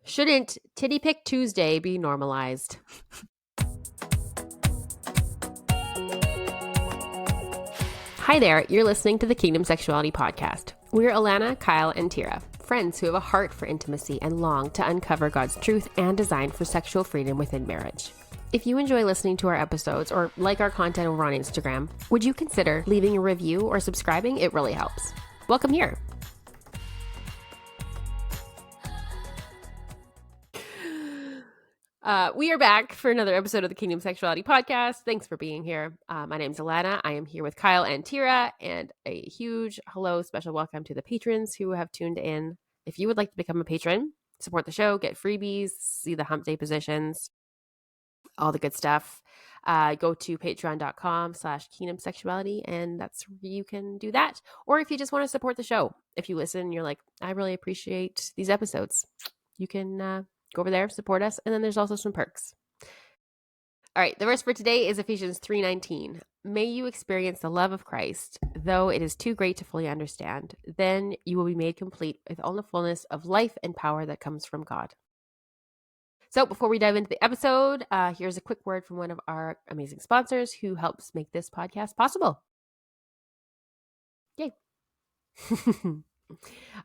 Shouldn't Titty Pic Tuesday be normalized? Hi there, you're listening to the Kingdom Sexuality podcast. We're Alana, Kyle, and Tira, friends who have a heart for intimacy and long to uncover God's truth and design for sexual freedom within marriage. If you enjoy listening to our episodes or like our content over on Instagram, would you consider leaving a review or subscribing? It really helps. Welcome here. We are back for another episode of the Kingdom Sexuality podcast. Thanks for being here. My name's Alana. I am here with Kyle and Tira, and a huge hello, special welcome to the patrons who have tuned in. If you would like to become a patron, support the show, get freebies, see the hump day positions, all the good stuff, go to patreon.com/Kingdom Sexuality, and that's where you can do that. Or if you just want to support the show, if you listen and you're like, I really appreciate these episodes, you can go over there, support us, and then there's also some perks. All right, the verse for today is Ephesians 3:19. May you experience the love of Christ, though it is too great to fully understand. Then you will be made complete with all the fullness of life and power that comes from God. So before we dive into the episode, here's a quick word from one of our amazing sponsors who helps make this podcast possible. Yay.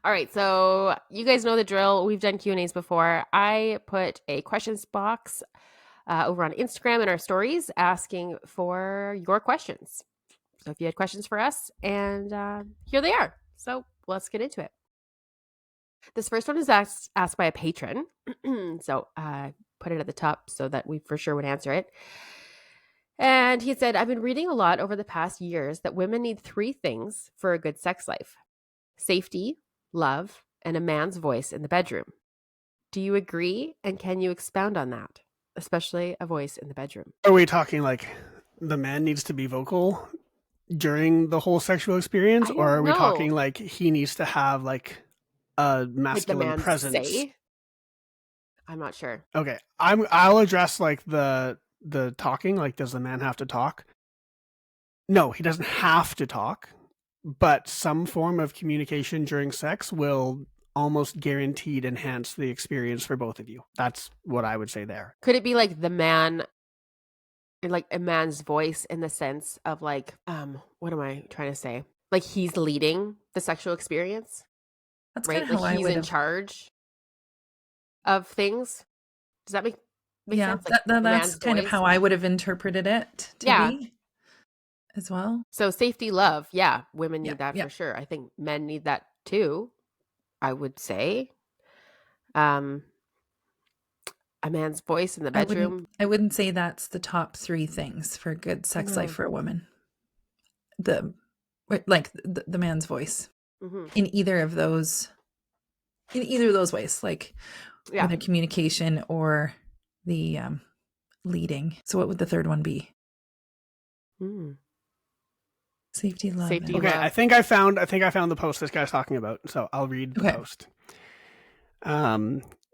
All right, so you guys know the drill. We've done Q&As before. I put a questions box over on Instagram in our stories asking for your questions. So if you had questions for us, and here they are. So let's get into it. This first one is asked by a patron. So I put it at the top so that we for sure would answer it. And he said, I've been reading a lot over the past years that women need 3 things for a good sex life: safety, love, and a man's voice in the bedroom. Do you agree? And can you expound on that? Especially a voice in the bedroom. Are we talking like the man needs to be vocal during the whole sexual experience? Or are we talking like he needs to have like a masculine like the presence? Say? I'm not sure. Okay. I'll address like the talking. Like, does the man have to talk? No, he doesn't have to talk. But some form of communication during sex will almost guaranteed enhance the experience for both of you. That's what I would say there. Could it be like the man, like a man's voice in the sense of like, what am I trying to say? Like he's leading the sexual experience? That's right? kind of Like how he's in charge of things. Does that make sense? Like that's kind of how I would have interpreted it to be as well. So safety, love. Yeah. Women need that for sure. I think men need that too, I would say. A man's voice in the bedroom. I wouldn't say that's the top 3 things for a good sex life for a woman. The man's voice in either of those ways, like whether communication or the leading. So what would the third one be? Safety, love. Safety, okay, love. I think I found the post this guy's talking about. So I'll read the post.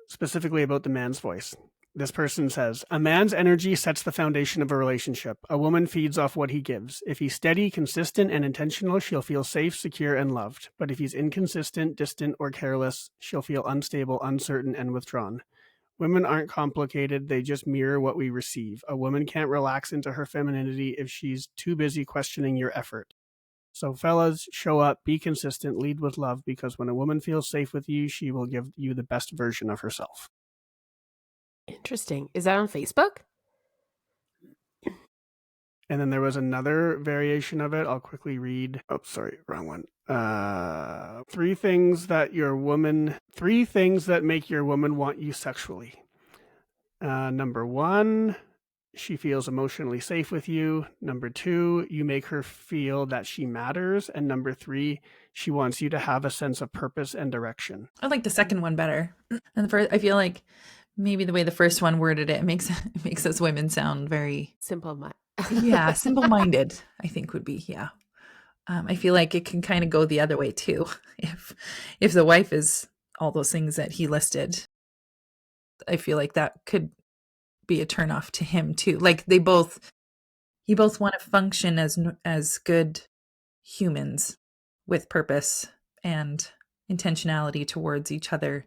Specifically about the man's voice. This person says, a man's energy sets the foundation of a relationship. A woman feeds off what he gives. If he's steady, consistent, and intentional, she'll feel safe, secure, and loved. But if he's inconsistent, distant, or careless, she'll feel unstable, uncertain, and withdrawn. Women aren't complicated. They just mirror what we receive. A woman can't relax into her femininity if she's too busy questioning your effort. So fellas, show up, be consistent, lead with love, because when a woman feels safe with you, she will give you the best version of herself. Interesting. Is that on Facebook? And then there was another variation of it. I'll quickly read. Oh, sorry, wrong one. 3 things that make your woman want you sexually. Number 1, she feels emotionally safe with you. Number 2, you make her feel that she matters. And number 3, she wants you to have a sense of purpose and direction. I like the second one better. And the first, I feel like maybe the way the first one worded it makes us women sound very simple-minded. Simple-minded, I think would be, I feel like it can kind of go the other way too. If the wife is all those things that he listed, I feel like that could be a turnoff to him too. Like you both want to function as good humans with purpose and intentionality towards each other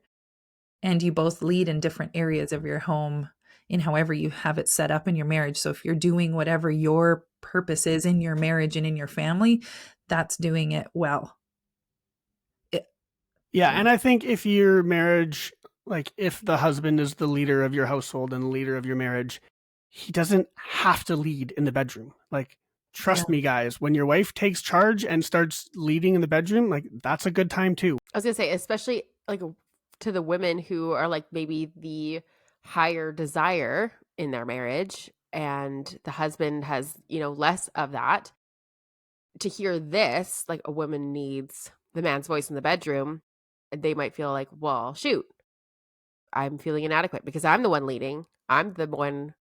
and you both lead in different areas of your home in however you have it set up in your marriage. So if you're doing whatever your purpose is in your marriage and in your family, that's doing it well. Yeah, and I think if your marriage, like if the husband is the leader of your household and the leader of your marriage, he doesn't have to lead in the bedroom. Like, Yeah. trust me, guys, when your wife takes charge and starts leading in the bedroom, like that's a good time too. I was gonna say, especially like to the women who are like maybe the higher desire in their marriage and the husband has, less of that. To hear this, like a woman needs the man's voice in the bedroom, they might feel like, well, shoot, I'm feeling inadequate because I'm the one leading. I'm the one,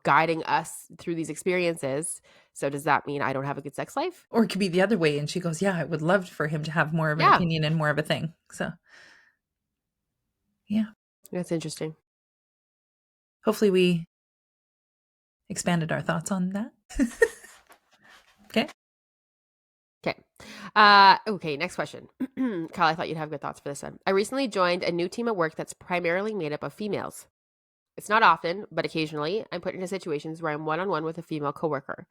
guiding us through these experiences. So does that mean I don't have a good sex life? Or it could be the other way. And she goes, yeah, I would love for him to have more of an Yeah, opinion and more of a thing. So, yeah. that's interesting. Hopefully we expanded our thoughts on that. Okay. Okay. Okay, next question. Kyle, I thought you'd have good thoughts for this one. I recently joined a new team at work that's primarily made up of females. It's not often, but occasionally I'm put into situations where I'm one-on-one with a female coworker.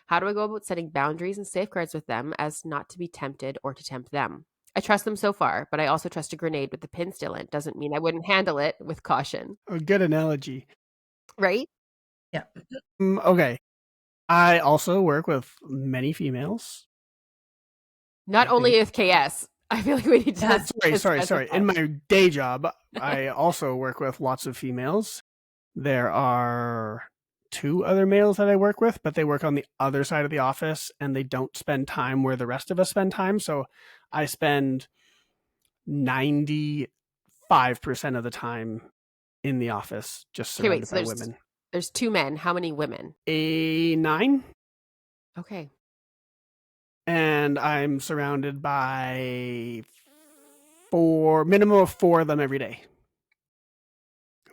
How do I go about setting boundaries and safeguards with them as not to be tempted or to tempt them? I trust them so far, but I also trust a grenade with the pin still in. Doesn't mean I wouldn't handle it with caution. A good analogy. Right? Yeah. Okay. I also work with many females. Not I only think- with KS. I feel like we need to. Sorry. specify. In my day job, I also work with lots of females. There are 2 other males that I work with, but they work on the other side of the office and they don't spend time where the rest of us spend time. So I spend 95% of the time in the office just Okay, wait. surrounded So by women. there's 2 men. How many women? A 9. Okay. And I'm surrounded by minimum of 4 of them every day.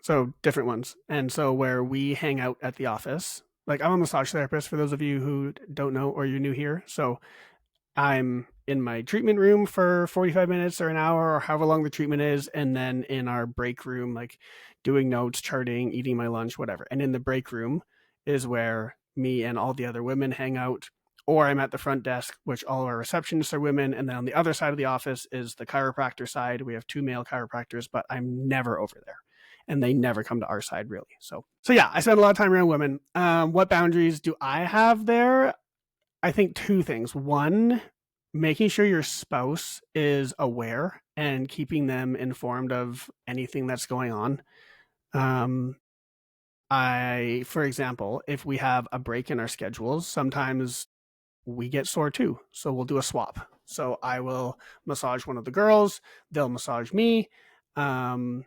So different ones. And so where we hang out at the office, like I'm a massage therapist for those of you who don't know or you're new here. So I'm in my treatment room for 45 minutes or an hour or however long the treatment is. And then in our break room, like doing notes, charting, eating my lunch, whatever. And in the break room is where me and all the other women hang out. Or I'm at the front desk, which all of our receptionists are women. And then on the other side of the office is the chiropractor side. We have 2 male chiropractors, but I'm never over there. And they never come to our side, really. So yeah, I spend a lot of time around women. What boundaries do I have there? I think 2 things. One, making sure your spouse is aware and keeping them informed of anything that's going on. For example, if we have a break in our schedules, sometimes we get sore too. So we'll do a swap. So I will massage one of the girls, they'll massage me. And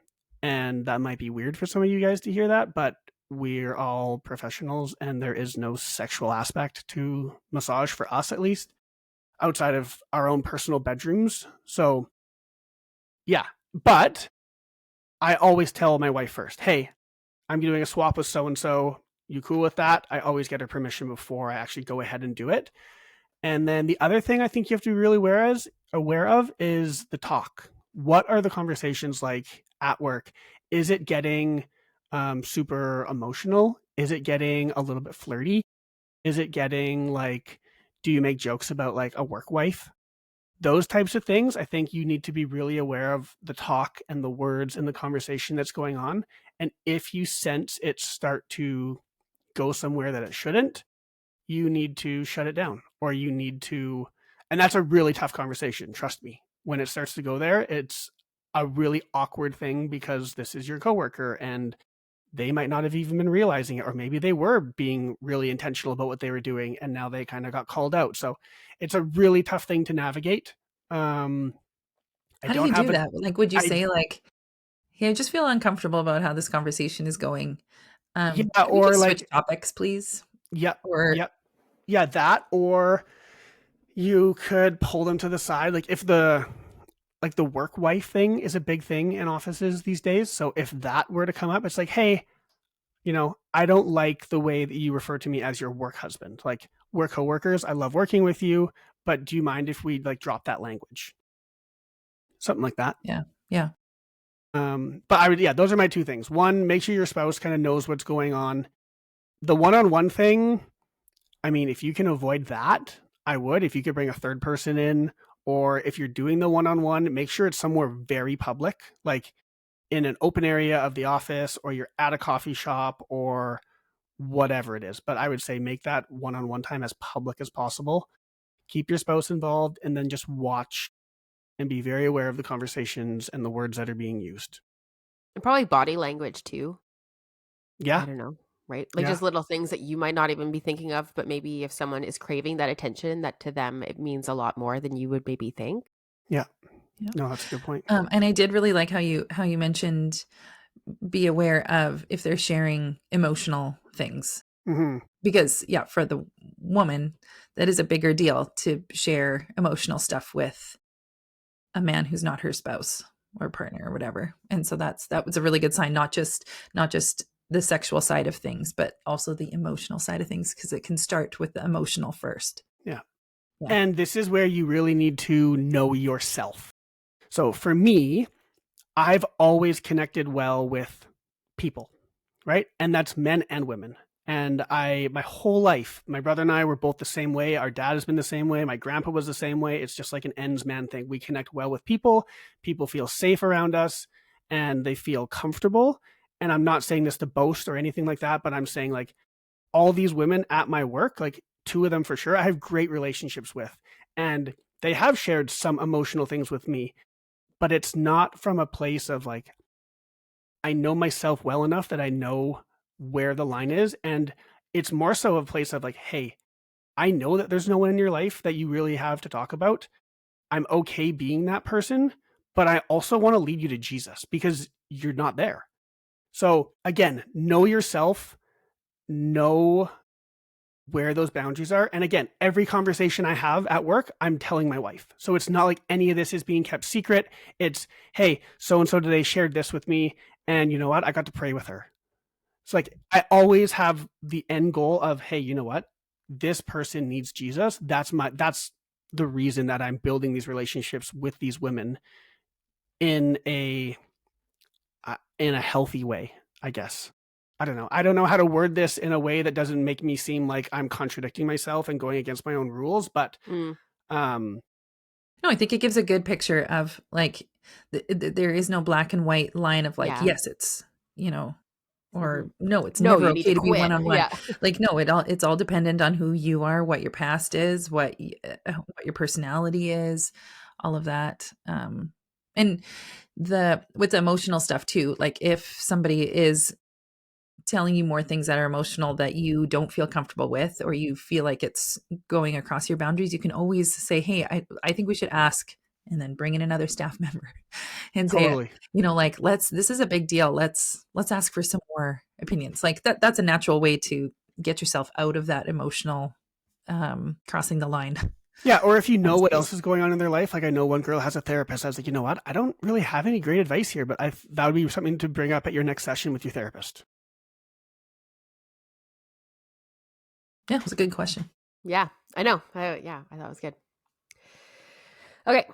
that might be weird for some of you guys to hear that, but we're all professionals and there is no sexual aspect to massage for us, at least outside of our own personal bedrooms. So yeah, but I always tell my wife first, hey, I'm doing a swap with so-and-so. You cool with that? I always get her permission before I actually go ahead and do it. And then the other thing I think you have to be really aware of is the talk. What are the conversations like at work? Is it getting super emotional? Is it getting a little bit flirty? Is it getting like, do you make jokes about like a work wife? Those types of things, I think you need to be really aware of the talk and the words and the conversation that's going on. And if you sense it start to go somewhere that it shouldn't, you need to shut it down or you need to, and that's a really tough conversation. Trust me, when it starts to go there, it's a really awkward thing because this is your coworker and they might not have even been realizing it, or maybe they were being really intentional about what they were doing and now they kind of got called out. So it's a really tough thing to navigate. How do you do that? Like, would you say like, hey, I just feel uncomfortable about how this conversation is going. Yeah, Can we or just like switch topics, please? Yeah, Or yeah, that, or you could pull them to the side. Like if the work wife thing is a big thing in offices these days. So if that were to come up, it's like, hey, I don't like the way that you refer to me as your work husband. Like we're coworkers. I love working with you, but do you mind if we like drop that language? Something like that. yeah. But those are my two things. One, make sure your spouse kind of knows what's going on. The one-on-one thing, I mean, if you can avoid that, I would. If you could bring a third person in, or if you're doing the one-on-one, make sure it's somewhere very public, like in an open area of the office, or you're at a coffee shop, or whatever it is. But I would say make that one-on-one time as public as possible. Keep your spouse involved, and then just watch and be very aware of the conversations and the words that are being used. And probably body language too. I Yeah. don't know, right? Like Yeah. just little things that you might not even be thinking of, but maybe if someone is craving that attention, that to them it means a lot more than you would maybe think. Yeah. Yeah. No, that's a good point. And I did really like how you mentioned be aware of if they're sharing emotional things. Mm-hmm. Because for the woman, that is a bigger deal to share emotional stuff with a man who's not her spouse or partner or whatever. And so that was a really good sign, not just the sexual side of things, but also the emotional side of things, because it can start with the emotional first. Yeah. Yeah. And this is where you really need to know yourself. So for me, I've always connected well with people, right? And that's men and women. And my whole life, my brother and I were both the same way. Our dad has been the same way. My grandpa was the same way. It's just like an ends man thing. We connect well with people. People feel safe around us and they feel comfortable. And I'm not saying this to boast or anything like that, but I'm saying like all these women at my work, like 2 of them for sure, I have great relationships with. And they have shared some emotional things with me, but it's not from a place of like, I know myself well enough that I know where the line is. And it's more so a place of like, hey, I know that there's no one in your life that you really have to talk about. I'm okay being that person, but I also want to lead you to Jesus because you're not there. So again, know yourself, know where those boundaries are. And again, every conversation I have at work, I'm telling my wife. So it's not like any of this is being kept secret. It's, hey, so-and-so today shared this with me. And you know what? I got to pray with her. It's like, I always have the end goal of, hey, you know what? This person needs Jesus. That's the reason that I'm building these relationships with these women in a healthy way, I guess. I don't know. I don't know how to word this in a way that doesn't make me seem like I'm contradicting myself and going against my own rules. But No, I think it gives a good picture of like there is no black and white line of like, yes, it's, or no, it's No, never you need okay to to be quit. one-on-one. Yeah. Like, no, it's all dependent on who you are, what your past is, what your personality is, all of that. And with the emotional stuff too, like if somebody is telling you more things that are emotional that you don't feel comfortable with, or you feel like it's going across your boundaries, you can always say, hey, I think we should ask, and then bring in another staff member and say, totally. like, this is a big deal. Let's ask for some more opinions. Like that's a natural way to get yourself out of that emotional, crossing the line. Yeah. Or if you know what space. else is going on in their life, like I know one girl has a therapist. I was like, you know what? I don't really have any great advice here, but that would be something to bring up at your next session with your therapist. Yeah, it was a good question. Yeah, I know. I thought it was good. Okay.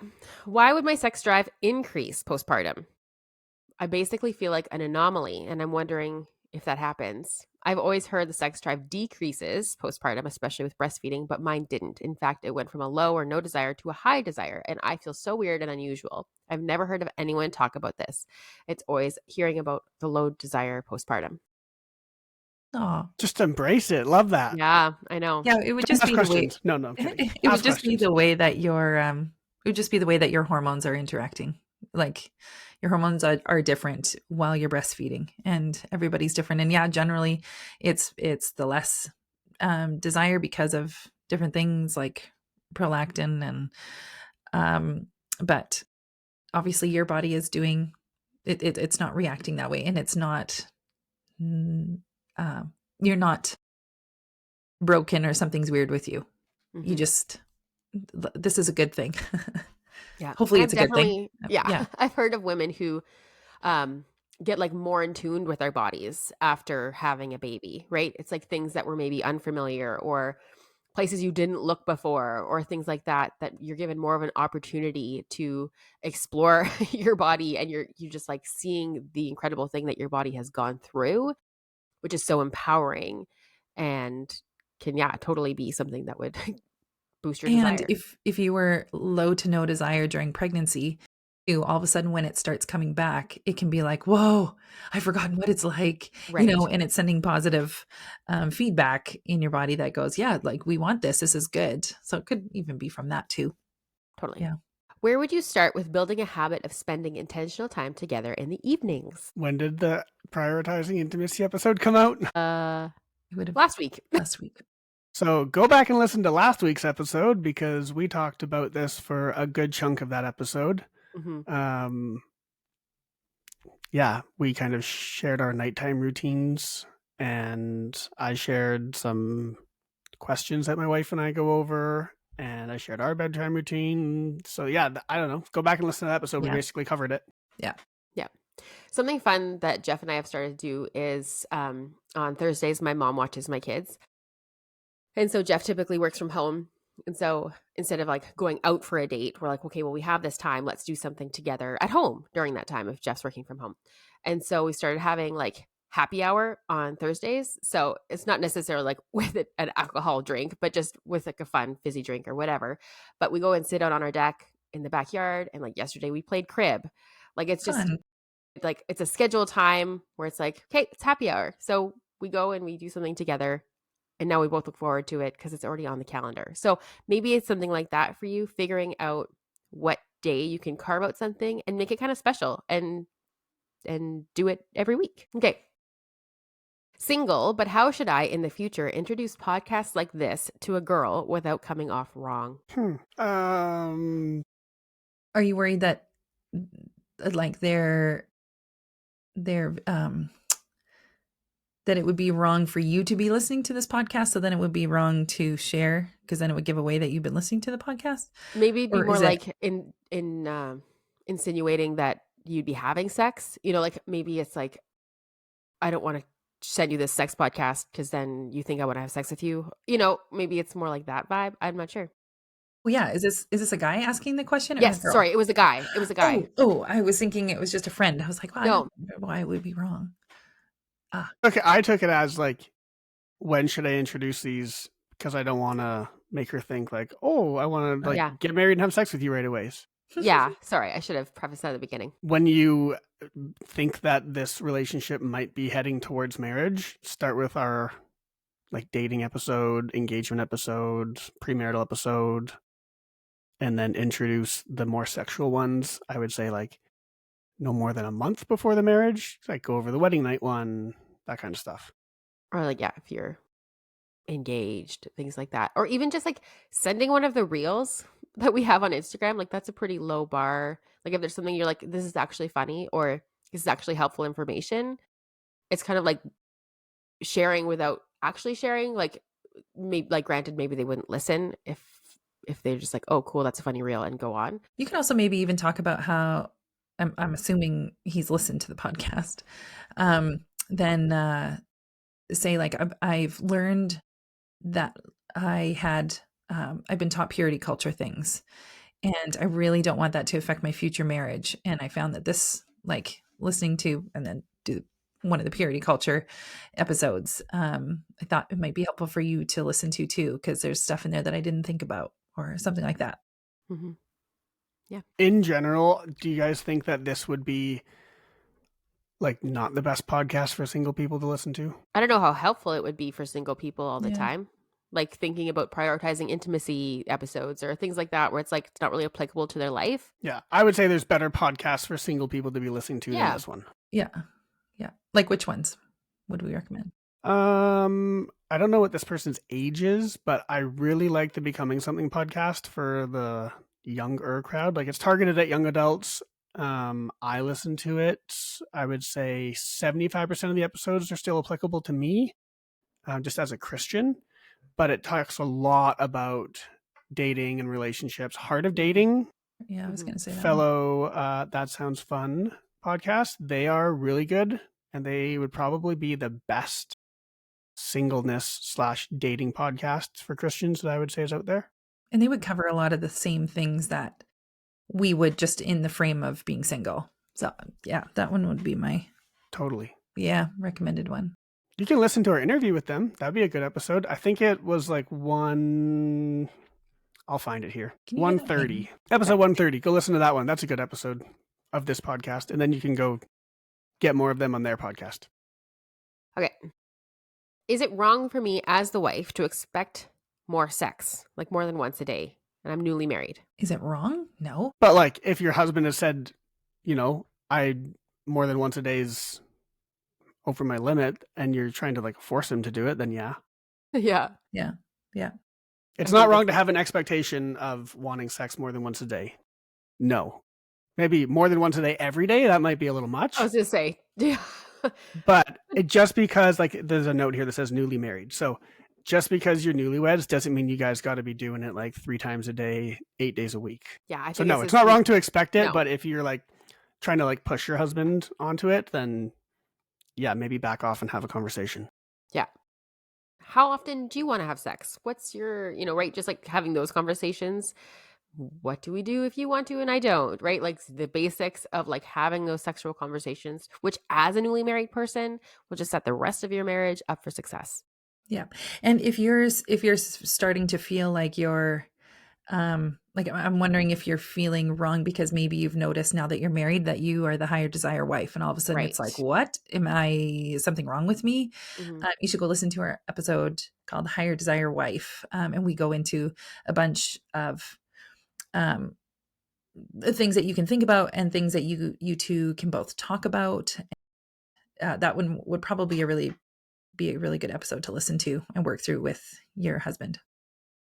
Why would my sex drive increase postpartum? I basically feel like an anomaly, and I'm wondering if that happens. I've always heard the sex drive decreases postpartum, especially with breastfeeding, but mine didn't. In fact, it went from a low or no desire to a high desire, and I feel so weird and unusual. I've never heard of anyone talk about this. It's always hearing about the low desire postpartum. Oh, Just embrace it. Love that. Yeah, I know. yeah, it would just Ask be the way. questions. No, I'm kidding. It would Ask just be questions. the way that your hormones are interacting. Like your hormones are different while you're breastfeeding, and everybody's different. And yeah, generally it's the less desire because of different things like prolactin and but obviously your body is doing it's not reacting that way, and it's not you're not broken or something's weird with you. You just, this is a good thing. Yeah. Hopefully it's a good thing. Yeah. I've heard of women who get like more in tune with their bodies after having a baby, right? It's like things that were maybe unfamiliar or places you didn't look before or things like that, that you're given more of an opportunity to explore your body, and you're just like seeing the incredible thing that your body has gone through, which is so empowering and can, yeah, totally be something that would boost your And desire. if you were low to no desire during pregnancy, all of a sudden when it starts coming back, it can be like, whoa, I've forgotten what it's like, Right. and it's sending positive feedback in your body that goes, yeah, like we want this. This is good. So it could even be from that too. Totally. Yeah. Where would you start with building a habit of spending intentional time together in the evenings? When did the prioritizing intimacy episode come out? It would have Last week. last week. So go back and listen to last week's episode because we talked about this for a good chunk of that episode. Mm-hmm. Yeah, we kind of shared our nighttime routines, and I shared some questions that my wife and I go over, and I shared our bedtime routine. So yeah, I don't know. Go back and listen to that episode. Yeah. We basically covered it. Yeah. Yeah. Something fun that Jeff and I have started to do is on Thursdays, my mom watches my kids. And so Jeff typically works from home. And so instead of like going out for a date, we're like, okay, well, we have this time. Let's do something together at home during that time if Jeff's working from home. And so we started having like happy hour on Thursdays. So it's not necessarily like with an alcohol drink, but just with like a fun fizzy drink or whatever. But we go and sit out on our deck in the backyard. And like yesterday we played crib. Like it's just Fun. like it's a scheduled time where it's like, okay, it's happy hour. So we go and we do something together. And now we both look forward to it because it's already on the calendar. So maybe it's something like that for you, figuring out what day you can carve out something and make it kind of special and do it every week. Okay. Single, but how should I in the future introduce podcasts like this to a girl without coming off wrong? Are you worried that like they're that it would be wrong for you to be listening to this podcast, so then it would be wrong to share because then it would give away that you've been listening to the podcast? Maybe be Or more is it like insinuating that you'd be having sex. Like maybe it's like, I don't want to send you this sex podcast because then you think I want to have sex with you. Maybe it's more like that vibe. I'm not sure. well, yeah, is this a guy asking the question or a Yes, girl? sorry, it was a guy. It was a guy. Oh, I was thinking it was just a friend. I was like, wow, I No. don't know why it would be wrong. Okay, I took it as like, when should I introduce these? Because I don't want to make her think like, oh, I want to like Yeah. get married and have sex with you right away. Yeah, sorry, I should have prefaced that at the beginning. When you think that this relationship might be heading towards marriage, start with our like dating episode, engagement episode, premarital episode, and then introduce the more sexual ones. I would say like no more than a month before the marriage, like go over the wedding night one, that kind of stuff. Or like, yeah, if you're engaged, things like that. Or even just like sending one of the reels that we have on Instagram. Like that's a pretty low bar. Like if there's something you're like, this is actually funny or this is actually helpful information, it's kind of like sharing without actually sharing. Like maybe, like granted, maybe they wouldn't listen if they're just like, oh cool, that's a funny reel, and go on. You can also maybe even talk about how I'm assuming he's listened to the podcast. Then say like I've learned that I've been taught purity culture things, and I really don't want that to affect my future marriage. And I found that this, like listening to and then do one of the purity culture episodes, I thought it might be helpful for you to listen to too, because there's stuff in there that I didn't think about or something like that. Mm-hmm. Yeah. In general, do you guys think that this would be like not the best podcast for single people to listen to? I don't know how helpful it would be for single people all the Yeah. time. Like thinking about prioritizing intimacy episodes or things like that, where it's like it's not really applicable to their life. Yeah, I would say there's better podcasts for single people to be listening to Yeah. than this one. Yeah. Like which ones would we recommend? I don't know what this person's age is, but I really like the Becoming Something podcast for the younger crowd. Like it's targeted at young adults. I listen to it. I would say 75% of the episodes are still applicable to me, just as a Christian, but it talks a lot about dating and relationships. Heart of Dating, Yeah, I was going to say that. fellow That Sounds Fun podcast. They are really good, and they would probably be the best singleness / dating podcasts for Christians that I would say is out there. And they would cover a lot of the same things that we would, just in the frame of being single. So yeah, that one would be my Totally. recommended one. You can listen to our interview with them. That'd be a good episode. I think it was like I'll find it here. 130. Episode 130. Go listen to that one. That's a good episode of this podcast. And then you can go get more of them on their podcast. Okay. Is it wrong for me as the wife to expect more sex, like more than once a day, and I'm newly married? Is it wrong? No. But like if your husband has said, I more than once a day is over my limit and you're trying to like force him to do it, then yeah. Yeah. Yeah. Yeah. It's not wrong to have an expectation of wanting sex more than once a day. No. Maybe more than once a day every day, that might be a little much. I was going to say, yeah. But just because, like, there's a note here that says newly married. So just because you're newlyweds doesn't mean you guys got to be doing it like 3 times a day, 8 days a week. Yeah. I think so no, it's not wrong to expect it. No. But if you're like trying to like push your husband onto it, then yeah, maybe back off and have a conversation. Yeah. How often do you want to have sex? What's your, right? Just like having those conversations. What do we do if you want to and I don't, right? Like the basics of like having those sexual conversations, which as a newly married person will just set the rest of your marriage up for success. Yeah. And if you're starting to feel like you're, like I'm wondering if you're feeling wrong because maybe you've noticed now that you're married that you are the higher desire wife, and all of a sudden It's like, what? Is something wrong with me? Mm-hmm. You should go listen to our episode called Higher Desire Wife. And we go into a bunch of things that you can think about and things that you two can both talk about. That one would probably be a really good episode to listen to and work through with your husband.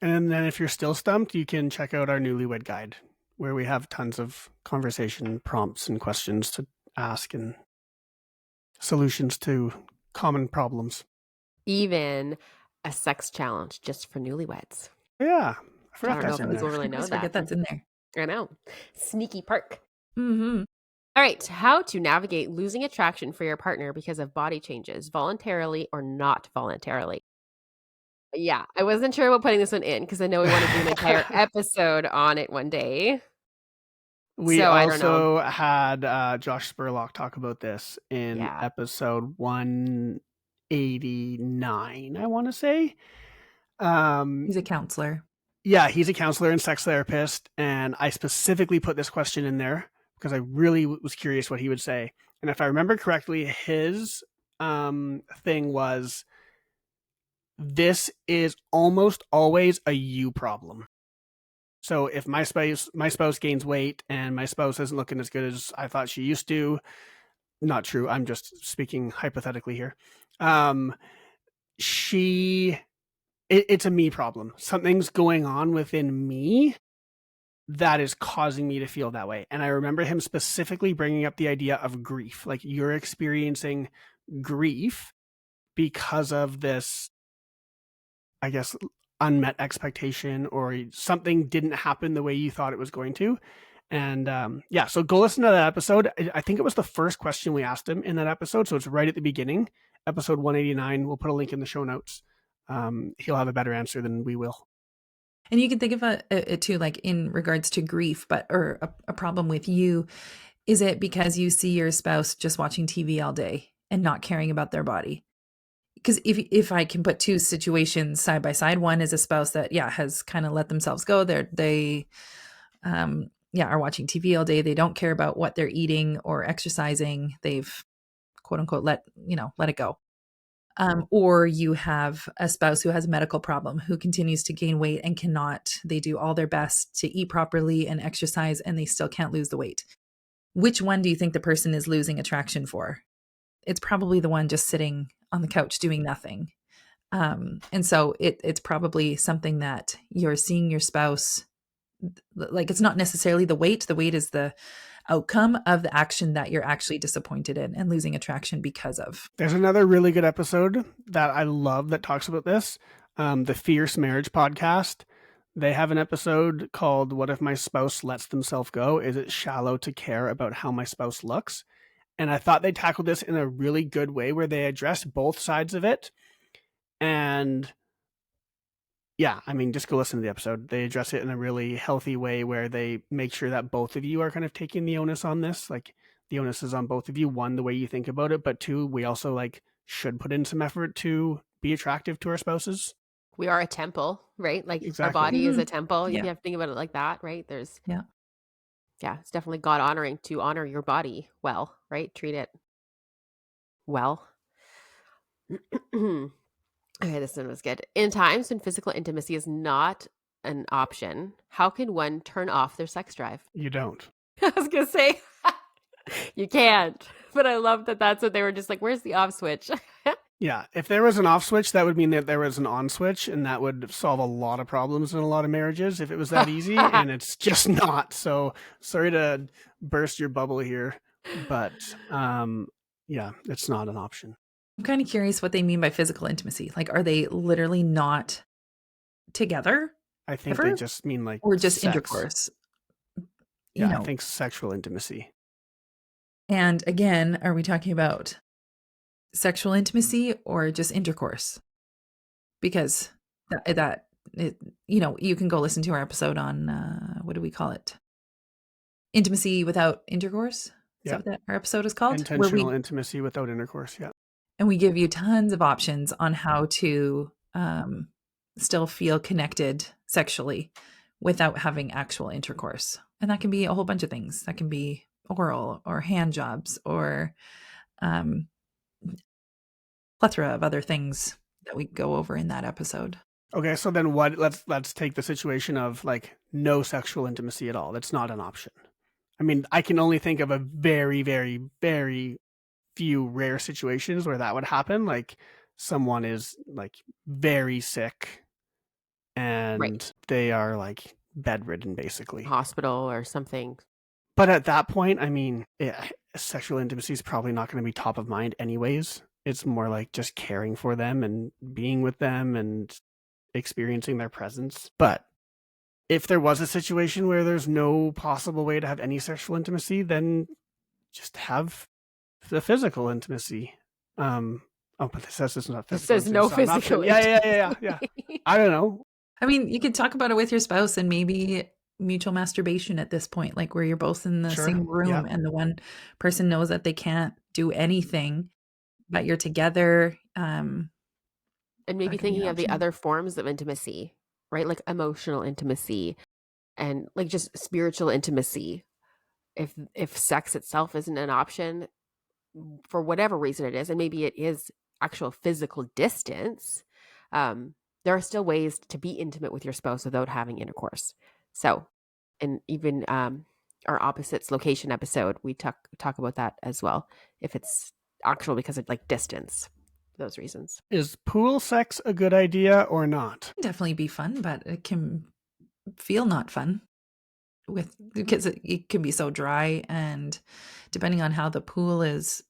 And then if you're still stumped, you can check out our Newlywed Guide, where we have tons of conversation prompts and questions to ask and solutions to common problems. Even a sex challenge just for newlyweds. Yeah. I forgot that's in there. People really know that. Forget that's in there. I know. Sneaky perk. Mm-hmm. All right. How to navigate losing attraction for your partner because of body changes, voluntarily or not voluntarily. Yeah. I wasn't sure about putting this one in because I know we want to do an entire episode on it one day. We also had Josh Spurlock talk about this in episode 189, I want to say. He's a counselor. Yeah, he's a counselor and sex therapist. And I specifically put this question in there because I really was curious what he would say. And if I remember correctly, his thing was, this is almost always a you problem. So if my spouse gains weight and my spouse isn't looking as good as I thought she used to, not true. I'm just speaking hypothetically here. It's a me problem. Something's going on within me that is causing me to feel that way. And I remember him specifically bringing up the idea of grief. Like, you're experiencing grief because of this, I guess, unmet expectation, or something didn't happen the way you thought it was going to. And so go listen to that episode. I think it was the first question we asked him in that episode. So it's right at the beginning, episode 189. We'll put a link in the show notes. He'll have a better answer than we will. And you can think of it too, like in regards to grief, or a problem with you. Is it because you see your spouse just watching TV all day and not caring about their body? Because if I can put two situations side by side, one is a spouse that has kind of let themselves go. They are watching TV all day. They don't care about what they're eating or exercising. They've quote unquote let it go. Or you have a spouse who has a medical problem, who continues to gain weight and cannot. They do all their best to eat properly and exercise, and they still can't lose the weight. Which one do you think the person is losing attraction for? It's probably the one just sitting on the couch doing nothing. And so it's probably something that you're seeing your spouse, like, it's not necessarily the weight. The weight is the outcome of the action that you're actually disappointed in and losing attraction because of. There's another really good episode that I love that talks about this. The Fierce Marriage podcast. They have an episode called "What If My Spouse Lets Themselves Go? Is It Shallow to Care About How My Spouse Looks?" And I thought they tackled this in a really good way where they addressed both sides of it. And yeah, I mean, just go listen to the episode. They address it in a really healthy way where they make sure that both of you are kind of taking the onus on this. Like, the onus is on both of you. One, the way you think about it, but two, we also like should put in some effort to be attractive to our spouses. We are a temple, right? Like Exactly. our body is a Mhm. temple. Yeah. You have to think about it like that, right? Yeah. It's definitely God honoring to honor your body well, right? Treat it well. Okay, this one was good. In times when physical intimacy is not an option, how can one turn off their sex drive? You don't. I was gonna say you can't, but I love that that's what they were just like, where's the off switch? Yeah, if there was an off switch, that would mean that there was an on switch, and that would solve a lot of problems in a lot of marriages if it was that easy, and it's just not. So sorry to burst your bubble here, but yeah, it's not an option. I'm kind of curious what they mean by physical intimacy. Like, are they literally not together I think ever? they just mean like Or just sex. intercourse? You Yeah, know. I think sexual intimacy. And again, are we talking about sexual intimacy or just intercourse? Because you can go listen to our episode on what do we call it? Intimacy without intercourse. Is Yeah. that what our episode is called? Intentional intimacy without intercourse. Yeah. And we give you tons of options on how to still feel connected sexually without having actual intercourse. And that can be a whole bunch of things. That can be oral or hand jobs or plethora of other things that we go over in that episode. Okay, so then what? Let's take the situation of like no sexual intimacy at all. That's not an option. I mean, I can only think of a very, very, very few rare situations where that would happen. Like someone is like very sick and they are like bedridden, basically. Hospital or something. But at that point, I mean, sexual intimacy is probably not going to be top of mind anyways. It's more like just caring for them and being with them and experiencing their presence. But if there was a situation where there's no possible way to have any sexual intimacy, then just have the physical intimacy. But this says it's not physical. It says no physical. Yeah. I don't know. I mean, you could talk about it with your spouse and maybe mutual masturbation at this point, like where you're both in the same room and the one person knows that they can't do anything, but you're together. And maybe thinking of the other forms of intimacy, right? Like emotional intimacy and like just spiritual intimacy. If sex itself isn't an option for whatever reason it is, and maybe it is actual physical distance, there are still ways to be intimate with your spouse without having intercourse. So, and even our opposites location episode, we talk about that as well. If it's actual because of like distance, those reasons. Is pool sex a good idea or not? Definitely be fun, but it can feel not fun because it can be so dry, and depending on how the pool is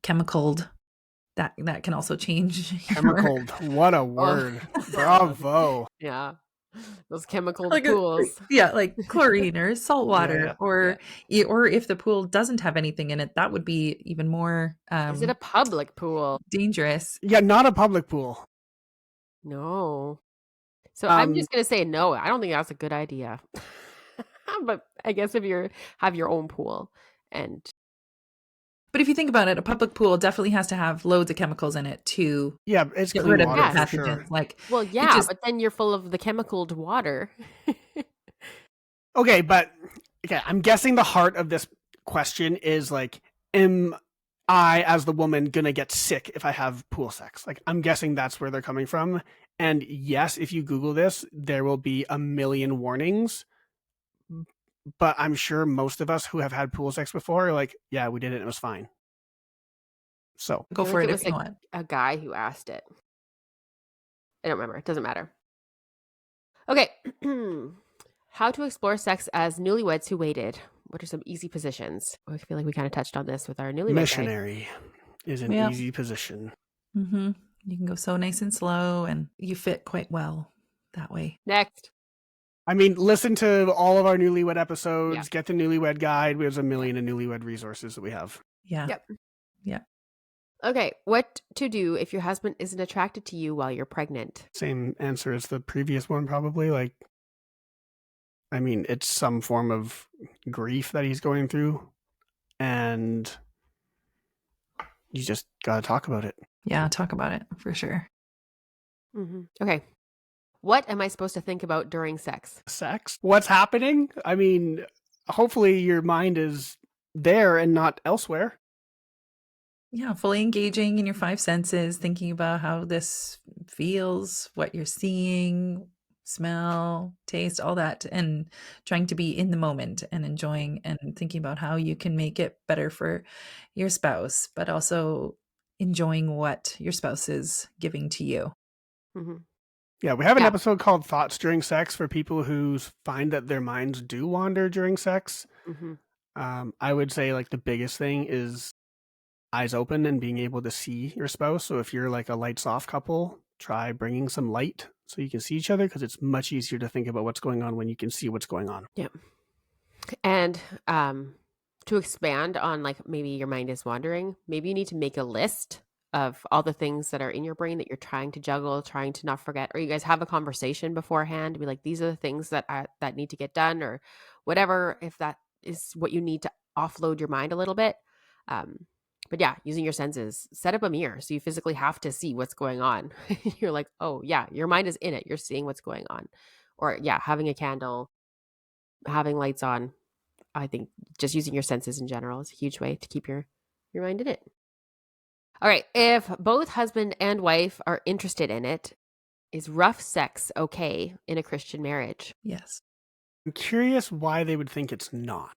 chemicaled, that can also change. Chemicaled, what a word! Bravo. Yeah, those chemical like pools. Like chlorine or salt water, or if the pool doesn't have anything in it, that would be even more. Is it a public pool? Dangerous. Yeah, not a public pool. No. So I'm just gonna say no. I don't think that's a good idea. But I guess if you have your own pool But if you think about it, a public pool definitely has to have loads of chemicals in it to it's get clean rid of water, the for pathogens. Sure. But then you're full of the chemicaled water. Okay, I'm guessing the heart of this question is like, am I, as the woman, gonna get sick if I have pool sex? Like, I'm guessing that's where they're coming from. And yes, if you Google this, there will be a million warnings. But I'm sure most of us who have had pool sex before are like, yeah, we did it and it was fine. So go for it if you want. A guy who asked it. I don't remember. It doesn't matter. Okay. How to explore sex as newlyweds who waited. What are some easy positions? I feel like we kind of touched on this with our newlywed missionary is an easy position. Mm-hmm. You can go so nice and slow, and you fit quite well that way. Next. I mean, listen to all of our newlywed episodes. Get the newlywed guide. There's a million of newlywed resources that we have. Yeah. Yep. Yeah. Okay, what to do if your husband isn't attracted to you while you're pregnant? Same answer as the previous one, probably. Like, I mean, it's some form of grief that he's going through, and you just gotta talk about it. Yeah, talk about it for sure. Okay. What am I supposed to think about during sex? Sex? What's happening? I mean, hopefully your mind is there and not elsewhere. Yeah, fully engaging in your five senses, thinking about how this feels, what you're seeing, smell, taste, all that, and trying to be in the moment and enjoying and thinking about how you can make it better for your spouse, but also enjoying what your spouse is giving to you. Mm-hmm. Yeah, we have an Yeah. episode called Thoughts During Sex for people who find that their minds do wander during sex. Mm-hmm. I would say like the biggest thing is eyes open and being able to see your spouse. So if you're like a lights off couple, try bringing some light so you can see each other, because it's much easier to think about what's going on when you can see what's going on. Yeah. And to expand on like maybe your mind is wandering, maybe you need to make a list of all the things that are in your brain that you're trying to juggle, trying to not forget, or you guys have a conversation beforehand, be like, these are the things that that need to get done, or whatever, if that is what you need to offload your mind a little bit. But yeah, using your senses, set up a mirror so you physically have to see what's going on. You're like, oh yeah, your mind is in it. You're seeing what's going on. Or yeah, having a candle, having lights on. I think just using your senses in general is a huge way to keep your mind in it. All right. If both husband and wife are interested in it, is rough sex okay in a Christian marriage? Yes. I'm curious why they would think it's not.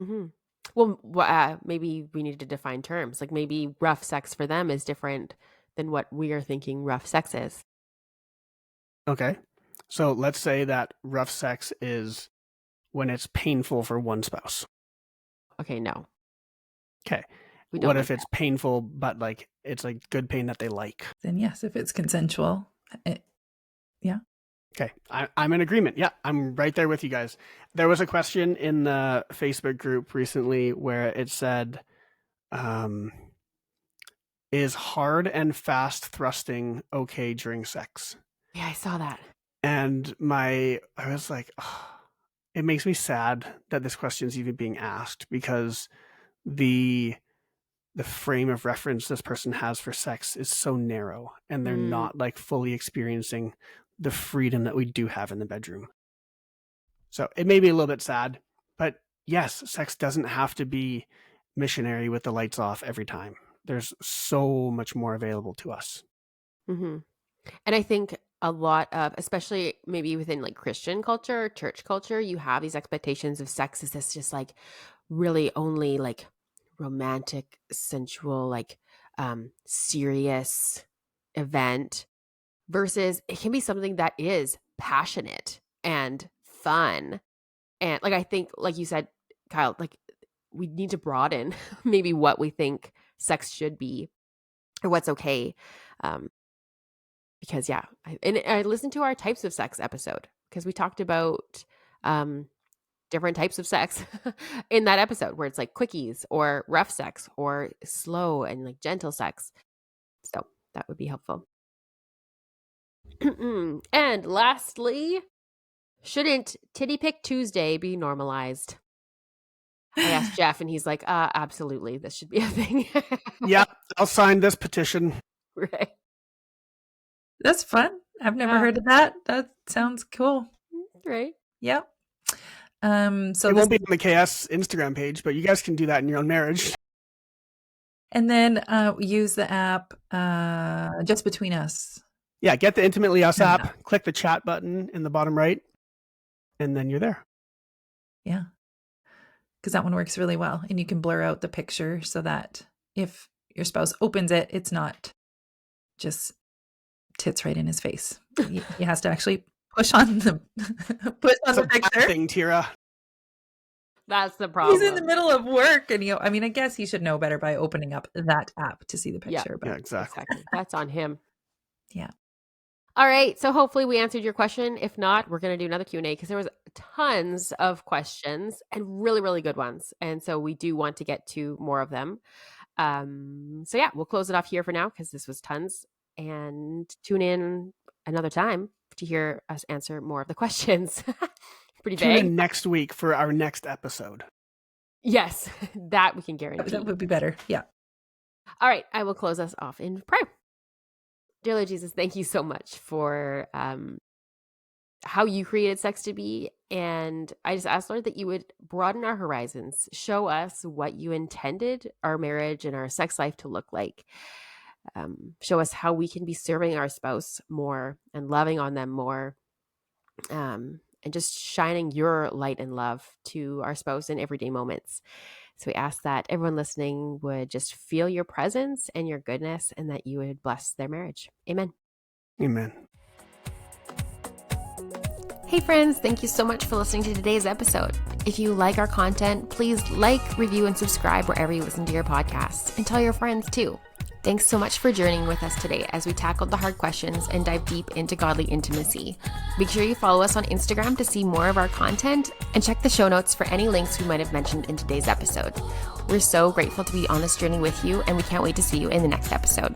Mm-hmm. Well, maybe we need to define terms. Like maybe rough sex for them is different than what we are thinking rough sex is. Okay. So let's say that rough sex is when it's painful for one spouse. Okay, no. Okay. We don't What like if it's painful, but like it's like good pain that they like? Then yes, if it's consensual. Yeah. Okay, I'm in agreement. Yeah, I'm right there with you guys. There was a question in the Facebook group recently where it said, is hard and fast thrusting okay during sex? Yeah, I saw that. And I was like, oh, it makes me sad that this question is even being asked, because the frame of reference this person has for sex is so narrow, and they're not like fully experiencing the freedom that we do have in the bedroom. So it may be a little bit sad, but yes, sex doesn't have to be missionary with the lights off every time. There's so much more available to us. Mm-hmm. And I think a lot of, especially maybe within like Christian culture, church culture, you have these expectations of sex as this just like really only like romantic, sensual, like serious event, versus it can be something that is passionate and fun. And like I think, like you said, Kyle, like we need to broaden maybe what we think sex should be or what's okay. Because yeah, I listened to our types of sex episode because we talked about different types of sex in that episode, where it's like quickies or rough sex or slow and like gentle sex. So that would be helpful. And lastly, shouldn't Titty Pic Tuesday be normalized? I asked Jeff and he's like, absolutely, this should be a thing. Yeah, I'll sign this petition. Right. That's fun. I've never heard of that. That sounds cool. Right. Yep. So it won't be on the KS Instagram page, but you guys can do that in your own marriage. And then use the app Just Between Us. Yeah, get the Intimately Us app, click the chat button in the bottom right, and then you're there. Yeah. Because that one works really well. And you can blur out the picture so that if your spouse opens it, it's not just tits right in his face. He has to actually push on the picture. Thing, Tira. That's the problem. He's in the middle of work, and I guess he should know better by opening up that app to see the picture. Yeah, but exactly. That's on him. Yeah. All right. So hopefully we answered your question. If not, we're going to do another Q&A because there was tons of questions and really, really good ones. And so we do want to get to more of them. So yeah, we'll close it off here for now because this was tons. And tune in another time to hear us answer more of the questions. Pretty Tune vague. in next week for our next episode. Yes, that we can guarantee. That would be better. Yeah. All right, I will close us off in prayer. Dear Lord Jesus, thank you so much for how you created sex to be. And I just ask, Lord, that you would broaden our horizons, show us what you intended our marriage and our sex life to look like. Show us how we can be serving our spouse more and loving on them more. And just shining your light and love to our spouse in everyday moments. So we ask that everyone listening would just feel your presence and your goodness, and that you would bless their marriage. Amen. Amen. Hey friends, thank you so much for listening to today's episode. If you like our content, please like, review, and subscribe wherever you listen to your podcasts, and tell your friends too. Thanks so much for journeying with us today as we tackled the hard questions and dive deep into godly intimacy. Make sure you follow us on Instagram to see more of our content, and check the show notes for any links we might have mentioned in today's episode. We're so grateful to be on this journey with you, and we can't wait to see you in the next episode.